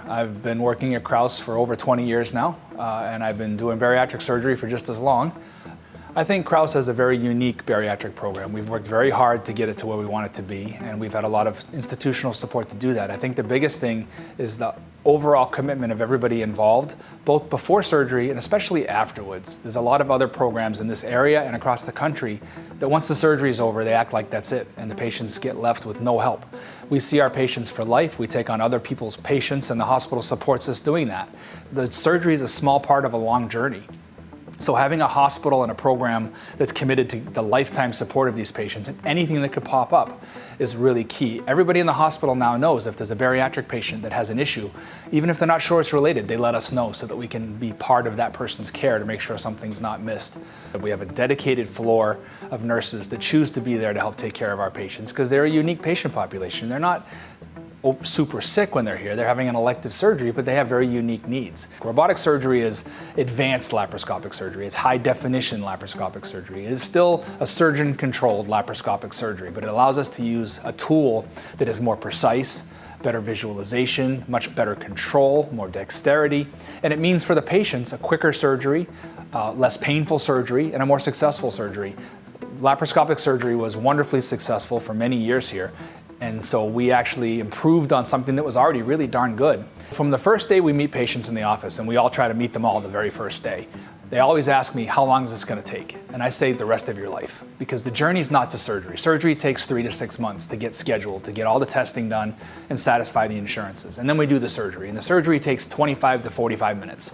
I've been working at Krause for over 20 years now, and I've been doing bariatric surgery for just as long. I think Krause has a very unique bariatric program. We've worked very hard to get it to where we want it to be, and we've had a lot of institutional support to do that. I think the biggest thing is the overall commitment of everybody involved, both before surgery and especially afterwards. There's a lot of other programs in this area and across the country that once the surgery is over, they act like that's it, and the patients get left with no help. We see our patients for life. We take on other people's patients, and the hospital supports us doing that. The surgery is a small part of a long journey. So having a hospital and a program that's committed to the lifetime support of these patients and anything that could pop up is really key. Everybody in the hospital now knows if there's a bariatric patient that has an issue, even if they're not sure it's related, they let us know so that we can be part of that person's care to make sure something's not missed. We have a dedicated floor of nurses that choose to be there to help take care of our patients because they're a unique patient population. They're not super sick when they're here. They're having an elective surgery, but they have very unique needs. Robotic surgery is advanced laparoscopic surgery. It's high definition laparoscopic surgery. It is still a surgeon-controlled laparoscopic surgery, but it allows us to use a tool that is more precise, better visualization, much better control, more dexterity, and it means for the patients a quicker surgery, less painful surgery, and a more successful surgery. Laparoscopic surgery was wonderfully successful for many years here. And so we actually improved on something that was already really darn good. From the first day we meet patients in the office, and we all try to meet them all the very first day, they always ask me, how long is this going to take? And I say the rest of your life, because the journey is not to surgery. Surgery takes 3 to 6 months to get scheduled, to get all the testing done and satisfy the insurances. And then we do the surgery, and the surgery takes 25 to 45 minutes.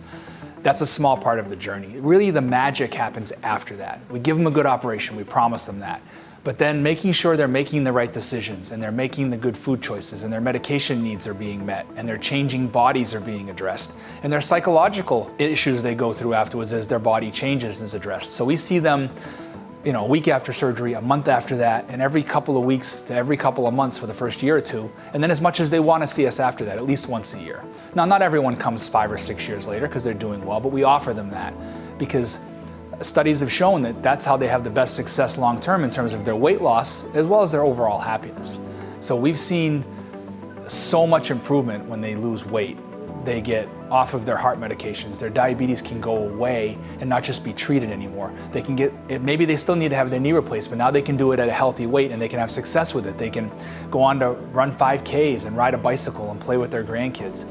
That's a small part of the journey. Really, the magic happens after that. We give them a good operation, we promise them that. But then making sure they're making the right decisions and they're making the good food choices and their medication needs are being met and their changing bodies are being addressed and their psychological issues they go through afterwards as their body changes is addressed. So we see them, a week after surgery, a month after that, and every couple of weeks to every couple of months for the first year or two, and then as much as they want to see us after that, at least once a year. Now, not everyone comes 5 or 6 years later because they're doing well, but we offer them that because studies have shown that that's how they have the best success long-term in terms of their weight loss as well as their overall happiness. So we've seen so much improvement when they lose weight. They get off of their heart medications. Their diabetes can go away and not just be treated anymore. They can maybe they still need to have their knee replaced, but now they can do it at a healthy weight and they can have success with it. They can go on to run 5Ks and ride a bicycle and play with their grandkids.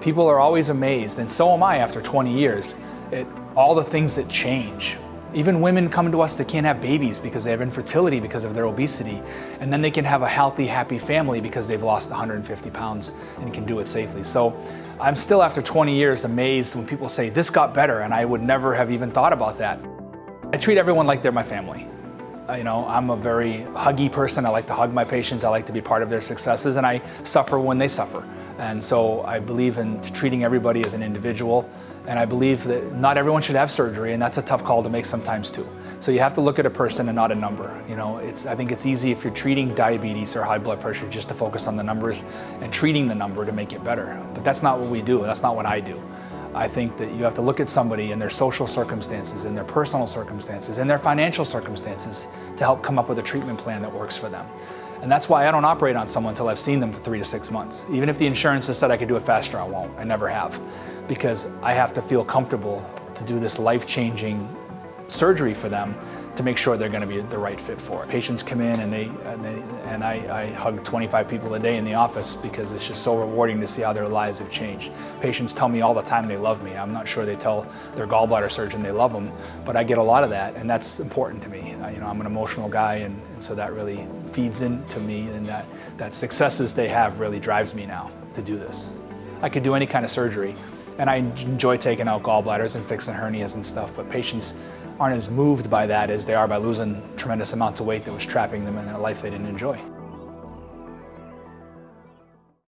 People are always amazed, and so am I after 20 years, at all the things that change. Even women come to us that can't have babies because they have infertility because of their obesity, and then they can have a healthy, happy family because they've lost 150 pounds and can do it safely. So I'm still, after 20 years, amazed when people say, this got better, and I would never have even thought about that. I treat everyone like they're my family. I'm a very huggy person. I like to hug my patients. I like to be part of their successes, and I suffer when they suffer. And so I believe in treating everybody as an individual, and I believe that not everyone should have surgery, and that's a tough call to make sometimes too. So you have to look at a person and not a number. I think it's easy if you're treating diabetes or high blood pressure just to focus on the numbers and treating the number to make it better. But that's not what we do. That's not what I do. I think that you have to look at somebody and their social circumstances and their personal circumstances and their financial circumstances to help come up with a treatment plan that works for them. And that's why I don't operate on someone until I've seen them for 3 to 6 months. Even if the insurance has said I could do it faster, I won't. I never have. Because I have to feel comfortable to do this life-changing surgery for them to make sure they're going to be the right fit for it. Patients come in and I hug 25 people a day in the office because it's just so rewarding to see how their lives have changed. Patients tell me all the time they love me. I'm not sure they tell their gallbladder surgeon they love them, but I get a lot of that, and that's important to me. I'm an emotional guy, and so that really feeds into me, and that successes they have really drives me now to do this. I could do any kind of surgery, and I enjoy taking out gallbladders and fixing hernias and stuff, but patients aren't as moved by that as they are by losing tremendous amounts of weight that was trapping them in a life they didn't enjoy.